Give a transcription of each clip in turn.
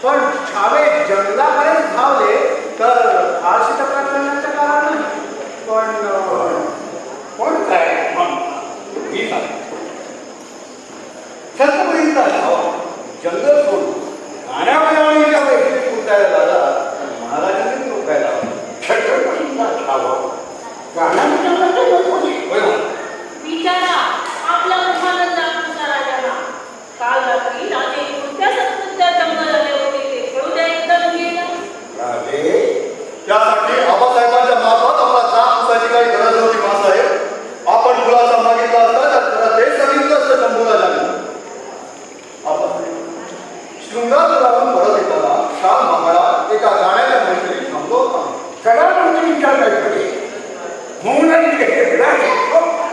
पण छावे जंगलापर्यंत धावले तर फारशी तक्रार करण्याचं कारण नाही. पण काय छत्रपतींचा धावा जंगल सोडून गाण्याबजावणीच्या बैठकीत उठायला झाला महाराजांनी रोखायला छत्रपतींचा धावा विचारा आपल्या मोहानंदाचा राजाला काल रात्री राजे कोणत्या सत्कृत्या जंगल आले होते ते कळू द्या एकदम गेलं. राजे त्यासाठी आबासाहेबांच्या मार्फत आम्हाला जामसाची काही गरज नव्हती. मासाहेब आपण मुलाचा मागितला असता तर त्याला ते सांगितलं असतं शंभूला झालं. शृंगारपुरावरून परत येताना शाह महाराज एका गाण्याच्या मैत्रीत थांबलो होता. कलामंत्रीच्या मैत्री म्हणून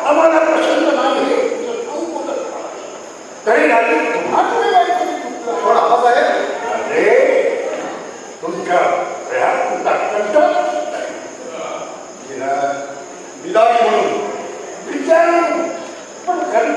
आम्हाला पसंत नाही तरी राजे पण आबासाहेब अरे तुमच्या बिदारी म्हणून विचार पण खरी